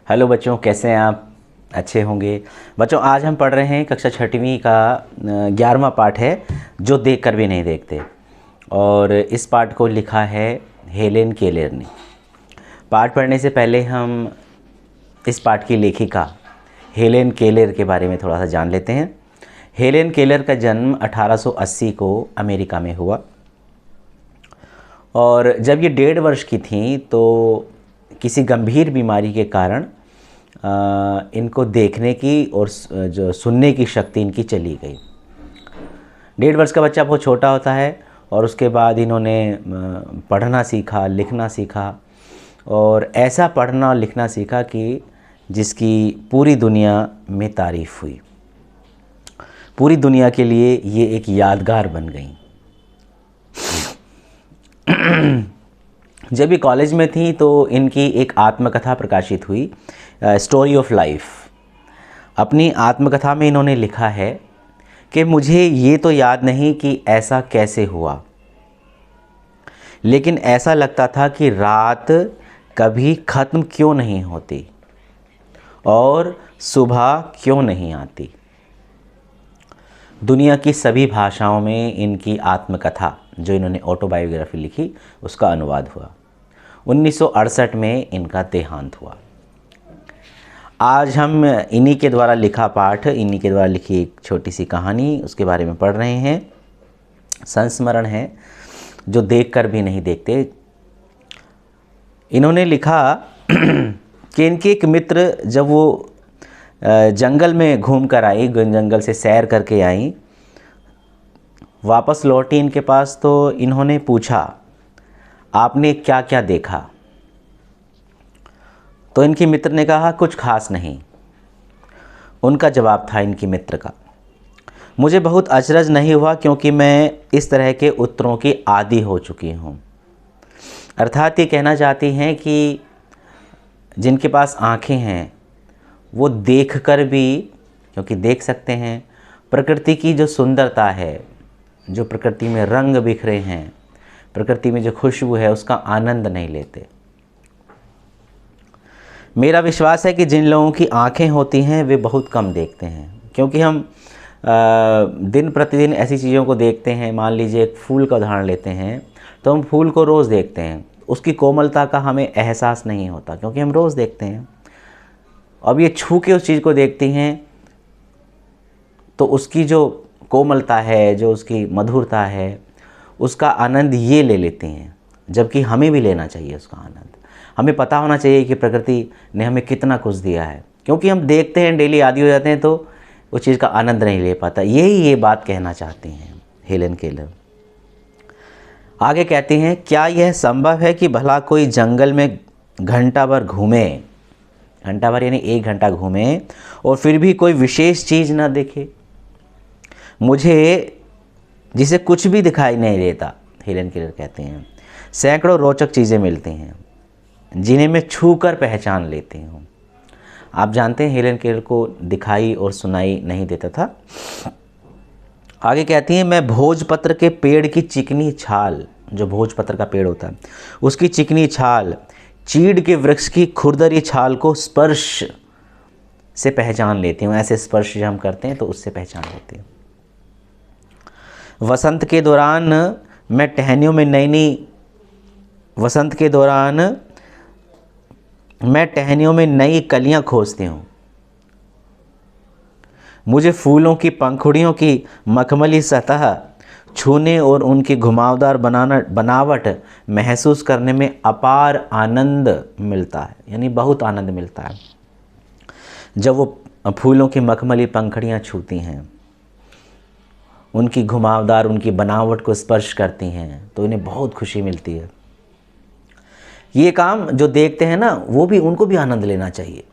Hello बच्चों, कैसे हैं आप? अच्छे होंगे। बच्चों, आज हम पढ़ रहे हैं कक्षा छठवीं का 11वां पाठ है, जो देख कर भी नहीं देखते। और इस पाठ को लिखा है हेलेन केलर ने। पाठ पढ़ने से पहले हम इस पाठ की लेखिका हेलेन केलर के बारे में थोड़ा सा जान लेते हैं। हेलेन केलर का जन्म 1880 को अमेरिका में हुआ और जब ये 1.5 वर्ष की थी तो किसी गंभीर बीमारी के कारण इनको देखने की और जो सुनने की शक्ति इनकी चली गई। 1.5 वर्ष का बच्चा बहुत छोटा होता है और उसके बाद इन्होंने पढ़ना सीखा, लिखना सीखा और ऐसा पढ़ना और लिखना सीखा कि जिसकी पूरी दुनिया में तारीफ़ हुई। पूरी दुनिया के लिए ये एक यादगार बन गई। जब ये कॉलेज में थी तो इनकी एक आत्मकथा प्रकाशित हुई, स्टोरी ऑफ लाइफ। अपनी आत्मकथा में इन्होंने लिखा है कि मुझे ये तो याद नहीं कि ऐसा कैसे हुआ, लेकिन ऐसा लगता था कि रात कभी ख़त्म क्यों नहीं होती और सुबह क्यों नहीं आती। दुनिया की सभी भाषाओं में इनकी आत्मकथा, जो इन्होंने ऑटोबायोग्राफी लिखी, उसका अनुवाद हुआ। 1968 में इनका देहांत हुआ। आज हम इन्हीं के द्वारा लिखा पाठ, इन्हीं के द्वारा लिखी एक छोटी सी कहानी, उसके बारे में पढ़ रहे हैं। संस्मरण है, जो देखकर भी नहीं देखते। इन्होंने लिखा कि इनके एक मित्र जब वो जंगल में घूम कर आई, जंगल से सैर करके आई, वापस लौटी इनके पास तो इन्होंने पूछा, आपने क्या क्या देखा? तो इनके मित्र ने कहा, कुछ खास नहीं। उनका जवाब था इनके मित्र का, मुझे बहुत अचरज नहीं हुआ क्योंकि मैं इस तरह के उत्तरों की आदी हो चुकी हूँ। अर्थात ये कहना चाहती हैं कि जिनके पास आँखें हैं वो देखकर भी, क्योंकि देख सकते हैं, प्रकृति की जो सुंदरता है, जो प्रकृति में रंग बिखरे हैं, प्रकृति में जो खुशबू है, उसका आनंद नहीं लेते। मेरा विश्वास है कि जिन लोगों की आँखें होती हैं वे बहुत कम देखते हैं, क्योंकि हम दिन प्रतिदिन ऐसी चीज़ों को देखते हैं। मान लीजिए एक फूल का उदाहरण लेते हैं, तो हम फूल को रोज़ देखते हैं, उसकी कोमलता का हमें एहसास नहीं होता क्योंकि हम रोज़ देखते हैं। अब ये छू के उस चीज़ को देखती हैं तो उसकी जो कोमलता है, जो उसकी मधुरता है, उसका आनंद ये ले लेते हैं, जबकि हमें भी लेना चाहिए उसका आनंद। हमें पता होना चाहिए कि प्रकृति ने हमें कितना कुछ दिया है, क्योंकि हम देखते हैं, डेली आदी हो जाते हैं, तो उस चीज़ का आनंद नहीं ले पाता। यही ये बात कहना चाहती हैं हेलेन केलर। आगे कहती हैं, क्या यह संभव है कि भला कोई जंगल में घंटा भर घूमे, घंटा भर यानी 1 घंटा घूमे, और फिर भी कोई विशेष चीज़ ना देखे? मुझे जिसे कुछ भी दिखाई नहीं देता, हेलेन केलर कहते हैं, सैकड़ों रोचक चीज़ें मिलती हैं जिन्हें मैं छू कर पहचान लेती हूँ। आप जानते हैं हेलेन केलर को दिखाई और सुनाई नहीं देता था। आगे कहती हैं, मैं भोजपत्र के पेड़ की चिकनी छाल, जो भोजपत्र का पेड़ होता है, उसकी चिकनी छाल, चीड़ के वृक्ष की खुरदरी छाल को स्पर्श से पहचान लेती हूँ। ऐसे स्पर्श जब हम करते हैं तो उससे पहचान लेती हूँ। वसंत के दौरान मैं टहनियों में नई कलियां खोजती हूँ। मुझे फूलों की पंखुड़ियों की मखमली सतह छूने और उनकी घुमावदार बनावट महसूस करने में अपार आनंद मिलता है, यानी बहुत आनंद मिलता है। जब वो फूलों की मखमली पंखुड़ियाँ छूती हैं, उनकी घुमावदार, उनकी बनावट को स्पर्श करती हैं, तो इन्हें बहुत खुशी मिलती है। ये काम जो देखते हैं ना, वो भी, उनको भी आनंद लेना चाहिए।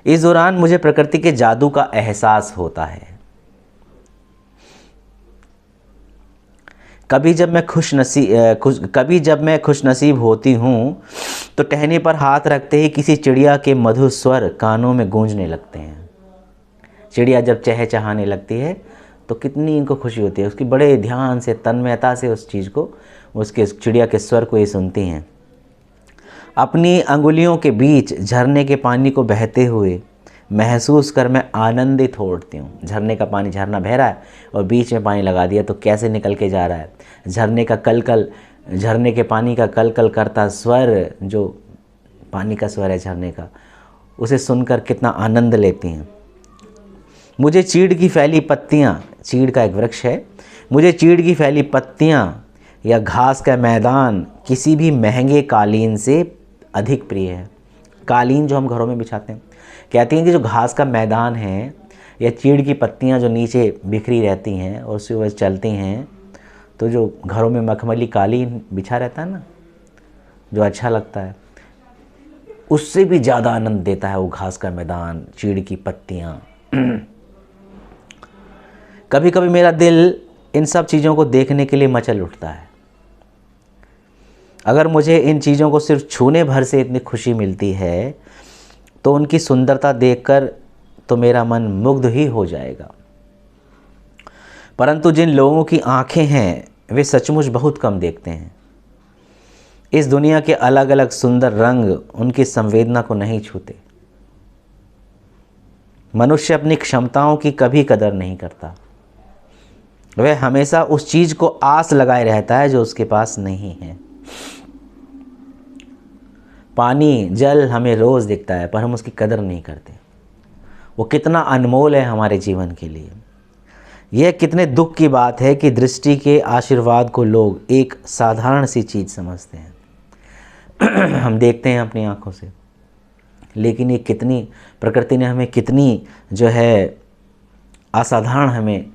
इस दौरान मुझे प्रकृति के जादू का एहसास होता है। कभी जब मैं खुशनसीब होती हूँ तो टहनी पर हाथ रखते ही किसी चिड़िया के मधुर स्वर कानों में गूंजने लगते हैं। चिड़िया जब चहचहाने लगती है तो कितनी इनको खुशी होती है, उसकी बड़े ध्यान से, तन्मयता से उस चीज़ को, उसके चिड़िया के स्वर को ये सुनती हैं। अपनी अंगुलियों के बीच झरने के पानी को बहते हुए महसूस कर मैं आनंदित हो उठती हूँ। झरने का पानी, झरना बह रहा है और बीच में पानी लगा दिया तो कैसे निकल के जा रहा है। झरने का कलकल, झरने के पानी का कलकल करता स्वर, जो पानी का स्वर है झरने का, उसे सुनकर कितना आनंद लेती हैं। मुझे चीड़ की फैली पत्तियाँ, चीड़ का एक वृक्ष है, मुझे चीड़ की फैली पत्तियाँ या घास का मैदान किसी भी महंगे कालीन से अधिक प्रिय है। कालीन जो हम घरों में बिछाते हैं, कहती हैं कि जो घास का मैदान है या चीड़ की पत्तियाँ जो नीचे बिखरी रहती हैं और उसकी वजह चलती हैं, तो जो घरों में मखमली कालीन बिछा रहता है ना, जो अच्छा लगता है, उससे भी ज़्यादा आनंद देता है वो घास का मैदान, चीड़ की पत्तियाँ। कभी कभी मेरा दिल इन सब चीज़ों को देखने के लिए मचल उठता है। अगर मुझे इन चीज़ों को सिर्फ छूने भर से इतनी खुशी मिलती है तो उनकी सुंदरता देखकर तो मेरा मन मुग्ध ही हो जाएगा। परंतु जिन लोगों की आंखें हैं वे सचमुच बहुत कम देखते हैं। इस दुनिया के अलग अलग सुंदर रंग उनकी संवेदना को नहीं छूते। मनुष्य अपनी क्षमताओं की कभी कदर नहीं करता। वह हमेशा उस चीज़ को आस लगाए रहता है जो उसके पास नहीं है। पानी, जल हमें रोज़ दिखता है पर हम उसकी कदर नहीं करते। वो कितना अनमोल है हमारे जीवन के लिए। यह कितने दुख की बात है कि दृष्टि के आशीर्वाद को लोग एक साधारण सी चीज़ समझते हैं। हम देखते हैं अपनी आँखों से, लेकिन ये कितनी, प्रकृति ने हमें कितनी जो है असाधारण हमें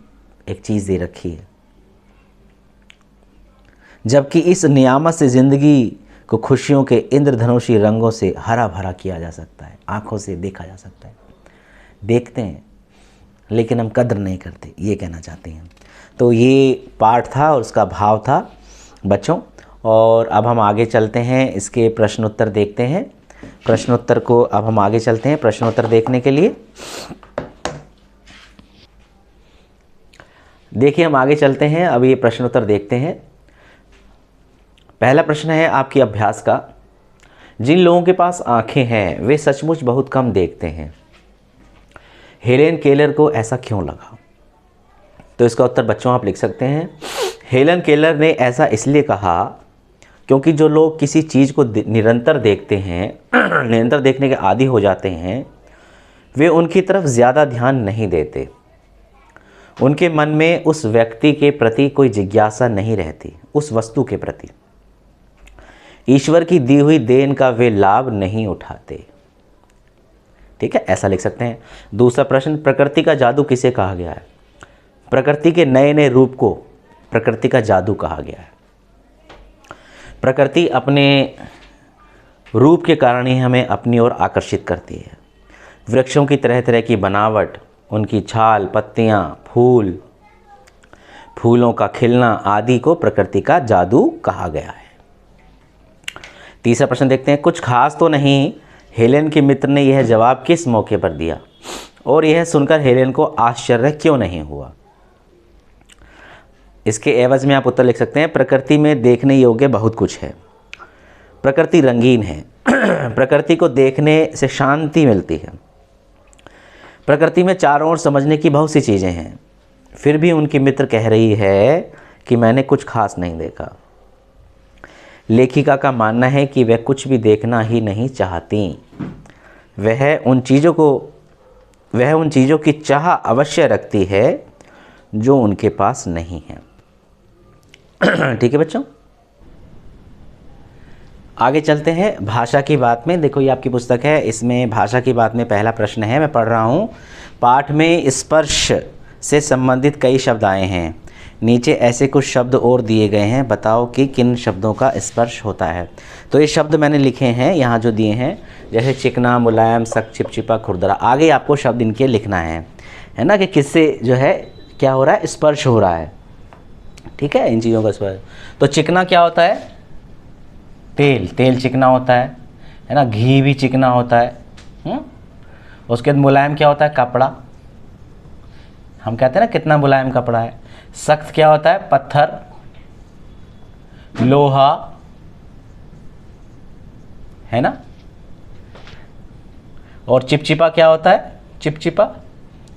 एक चीज़ दे रखी है। जबकि इस नियामत से ज़िंदगी को खुशियों के इंद्रधनुषी रंगों से हरा भरा किया जा सकता है, आँखों से देखा जा सकता है। देखते हैं लेकिन हम कदर नहीं करते, ये कहना चाहते हैं। तो ये पाठ था और उसका भाव था बच्चों। और अब हम आगे चलते हैं, इसके प्रश्नोत्तर देखते हैं। प्रश्नोत्तर को अब हम आगे चलते हैं प्रश्नोत्तर देखने के लिए। देखिए हम आगे चलते हैं, अब ये प्रश्नोत्तर देखते हैं। पहला प्रश्न है आपकी अभ्यास का, जिन लोगों के पास आंखें हैं वे सचमुच बहुत कम देखते हैं। हेलेन केलर को ऐसा क्यों लगा? तो इसका उत्तर बच्चों आप लिख सकते हैं। हेलेन केलर ने ऐसा इसलिए कहा क्योंकि जो लोग किसी चीज़ को निरंतर देखते हैं, निरंतर देखने के आदी हो जाते हैं, वे उनकी तरफ ज़्यादा ध्यान नहीं देते। उनके मन में उस व्यक्ति के प्रति कोई जिज्ञासा नहीं रहती, उस वस्तु के प्रति। ईश्वर की दी हुई देन का वे लाभ नहीं उठाते। ठीक है, ऐसा लिख सकते हैं। दूसरा प्रश्न, प्रकृति का जादू किसे कहा गया है? प्रकृति के नए नए रूप को प्रकृति का जादू कहा गया है। प्रकृति अपने रूप के कारण ही हमें अपनी ओर आकर्षित करती है। वृक्षों की तरह तरह की बनावट, उनकी छाल, पत्तियां, फूल, फूलों का खिलना आदि को प्रकृति का जादू कहा गया है। तीसरा प्रश्न देखते हैं, कुछ खास तो नहीं। हेलेन के मित्र ने यह जवाब किस मौके पर दिया और यह सुनकर हेलेन को आश्चर्य क्यों नहीं हुआ? इसके एवज में आप उत्तर लिख सकते हैं, प्रकृति में देखने योग्य बहुत कुछ है। प्रकृति रंगीन है। प्रकृति को देखने से शांति मिलती है। प्रकृति में चारों ओर समझने की बहुत सी चीज़ें हैं। फिर भी उनकी मित्र कह रही है कि मैंने कुछ खास नहीं देखा। लेखिका का मानना है कि वह कुछ भी देखना ही नहीं चाहती। वह उन चीज़ों की चाह अवश्य रखती है जो उनके पास नहीं है। ठीक है बच्चों, आगे चलते हैं भाषा की बात में। देखो ये आपकी पुस्तक है, इसमें भाषा की बात में पहला प्रश्न है, मैं पढ़ रहा हूँ। पाठ में स्पर्श से संबंधित कई शब्द आए हैं। नीचे ऐसे कुछ शब्द और दिए गए हैं, बताओ कि किन शब्दों का स्पर्श होता है। तो ये शब्द मैंने लिखे हैं यहाँ जो दिए हैं, जैसे चिकना, मुलायम, सख्त, चिपचिपा, खुरदरा। आगे आपको शब्द इनके लिखना है ना, कि किससे जो है क्या हो रहा है, स्पर्श हो रहा है। ठीक है, इन चीज़ों का स्पर्श। तो चिकना क्या होता है? तेल, तेल चिकना होता है ना। घी भी चिकना होता है। उसके बाद मुलायम क्या होता है? कपड़ा। हम कहते हैं ना कितना मुलायम कपड़ा है। सख्त क्या होता है? पत्थर, लोहा, है ना। और चिपचिपा क्या होता है? चिपचिपा,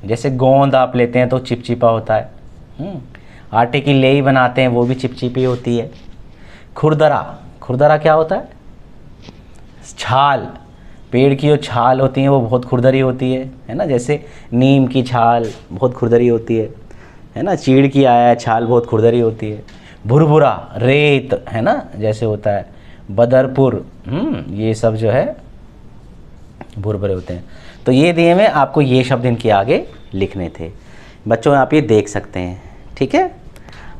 जैसे गोंद आप लेते हैं तो चिपचिपा होता है। आटे की लेई बनाते हैं वो भी चिपचिपी होती है। खुरदरा, खुरदरा क्या होता है? छाल, पेड़ की जो छाल होती है वो बहुत खुरदरी होती है ना। जैसे नीम की छाल बहुत खुरदरी होती है ना। चीड़ की आया छाल बहुत खुरदरी होती है। भुरभुरा, रेत, है ना, जैसे होता है। बदरपुर, ये सब जो है भुरभुरे होते हैं। तो ये दिए में आपको ये शब्द इनके आगे लिखने थे बच्चों, आप ये देख सकते हैं। ठीक है,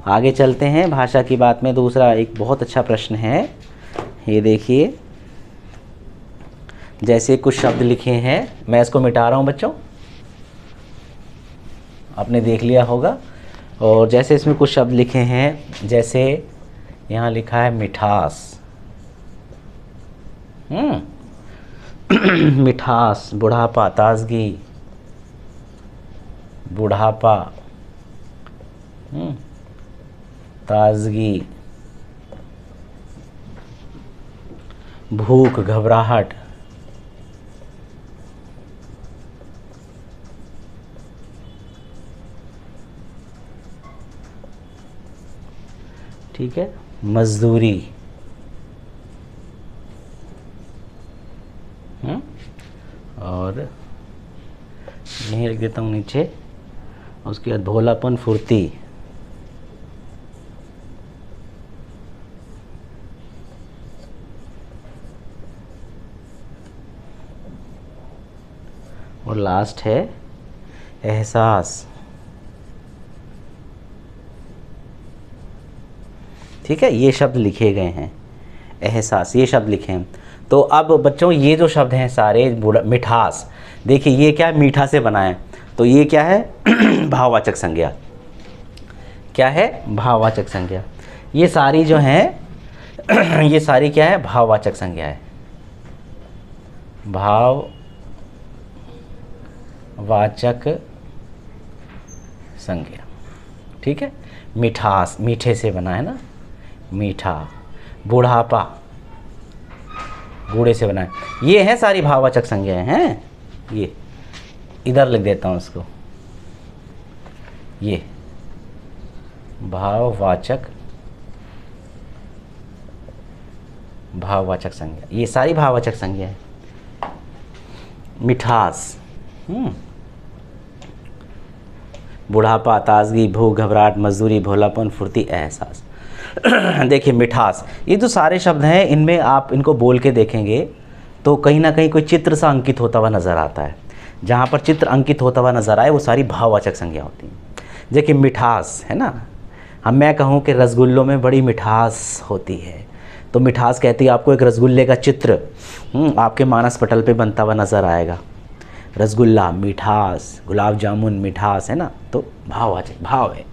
आगे चलते हैं भाषा की बात में। दूसरा एक बहुत अच्छा प्रश्न है, ये देखिए। जैसे कुछ शब्द लिखे हैं, मैं इसको मिटा रहा हूँ बच्चों, आपने देख लिया होगा। और जैसे इसमें कुछ शब्द लिखे हैं, जैसे यहाँ लिखा है मिठास। मिठास, बुढ़ापा, ताजगी, बुढ़ापा, ताजगी, भूख, घबराहट, ठीक है, मजदूरी, और यहीं लिख देता हूँ नीचे, उसके बाद भोलापन, फुर्ती, और लास्ट है एहसास। ठीक है, ये शब्द लिखे गए हैं, एहसास, ये शब्द लिखे हैं। तो अब बच्चों ये जो शब्द हैं सारे, मिठास, देखिए ये क्या है? मीठा से बना है, तो ये क्या है? भाववाचक संज्ञा। क्या है? भाववाचक संज्ञा। ये सारी जो हैं ये सारी क्या है? भाववाचक संज्ञा है, भाववाचक संज्ञा। ठीक है, मिठास, मीठे से बना है ना, मीठा। बुढ़ापा, बूढ़े से बना है। ये हैं सारी भाववाचक संज्ञाएं हैं। ये इधर लिख देता हूँ इसको, ये भाववाचक संज्ञा, ये सारी भाववाचक संज्ञा है। मिठास, बुढ़ापा, ताजगी, भूख, घबराहट, मजदूरी, भोलापन, फुर्ती, एहसास। देखिए मिठास, ये जो सारे शब्द हैं, इनमें आप इनको बोल के देखेंगे तो कहीं ना कहीं कोई चित्र सा अंकित होता हुआ नज़र आता है। जहाँ पर चित्र अंकित होता हुआ नज़र आए वो सारी भाववाचक संज्ञा होती हैं। देखिए मिठास है ना, हम मैं कहूँ कि रसगुल्लों में बड़ी मिठास होती है, तो मिठास कहती है आपको एक रसगुल्ले का चित्र आपके मानस पटल पे बनता हुआ नज़र आएगा। रसगुल्ला, मिठास, गुलाब जामुन, मिठास, है ना, तो भाववाचक, भाव है।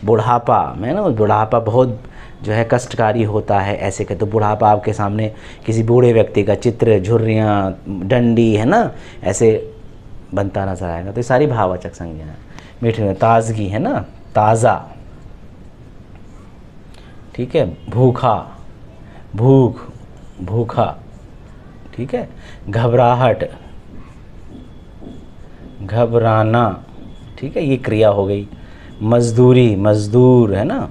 बुढ़ापा में ना, बुढ़ापा बहुत जो है कष्टकारी होता है, ऐसे कहते तो बुढ़ापा आपके सामने किसी बूढ़े व्यक्ति का चित्र, झुर्रियाँ, डंडी, है ना, ऐसे बनता नजर आएगा। तो ये सारी भाववाचक संज्ञा है। मीठे में ताजगी, है ना, ताज़ा, ठीक है, भूखा, भूख, भूखा, ठीक है, घबराहट, घबराना, ठीक है, ये क्रिया हो गई। मजदूरी, मजदूर, है ना,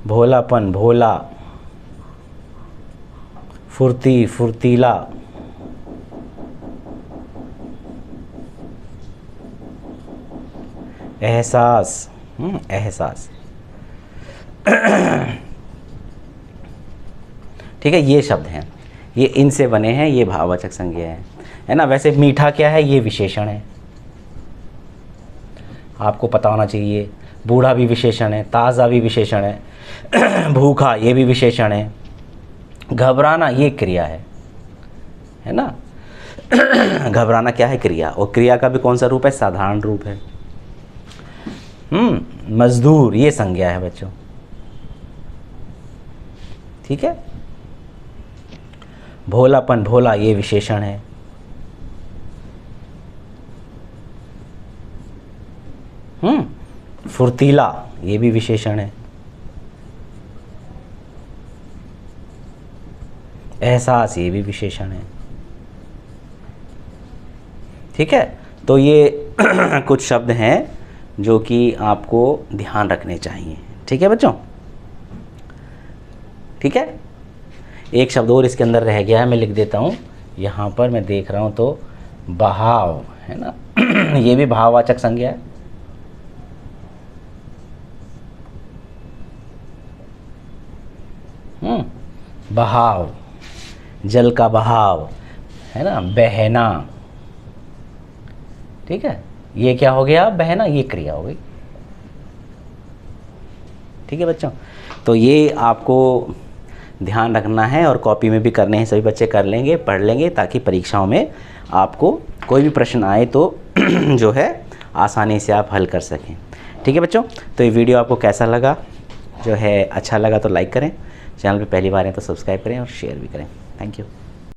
भोलापन, भोला, फुर्ती, फुर्तीला, एहसास, एहसास। ठीक है, ये शब्द हैं, ये इनसे बने हैं, ये भाववाचक संज्ञा है ना। वैसे मीठा क्या है? ये विशेषण है, आपको पता होना चाहिए। बूढ़ा भी विशेषण है, ताज़ा भी विशेषण है, भूखा ये भी विशेषण है, घबराना ये क्रिया है ना। घबराना क्या है? क्रिया, और क्रिया का भी कौन सा रूप है? साधारण रूप है। मजदूर ये संज्ञा है बच्चों, ठीक है। भोलापन, भोला ये विशेषण है। फुर्तीला ये भी विशेषण है। एहसास ये भी विशेषण है। ठीक है, तो ये कुछ शब्द हैं जो कि आपको ध्यान रखने चाहिए। ठीक है बच्चों, ठीक है। एक शब्द और इसके अंदर रह गया है, मैं लिख देता हूँ यहाँ पर, मैं देख रहा हूँ तो बहाव है ना ये भी भाववाचक संज्ञा है। बहाव, जल का बहाव है ना, बहना। ठीक है, ये क्या हो गया, बहना, ये क्रिया हो गई। ठीक है बच्चों, तो ये आपको ध्यान रखना है और कॉपी में भी करने हैं, सभी बच्चे कर लेंगे, पढ़ लेंगे, ताकि परीक्षाओं में आपको कोई भी प्रश्न आए तो जो है आसानी से आप हल कर सकें। ठीक है बच्चों, तो ये वीडियो आपको कैसा लगा, जो है अच्छा लगा तो लाइक करें, चैनल पे पहली बार है तो सब्सक्राइब करें और शेयर भी करें। Thank you.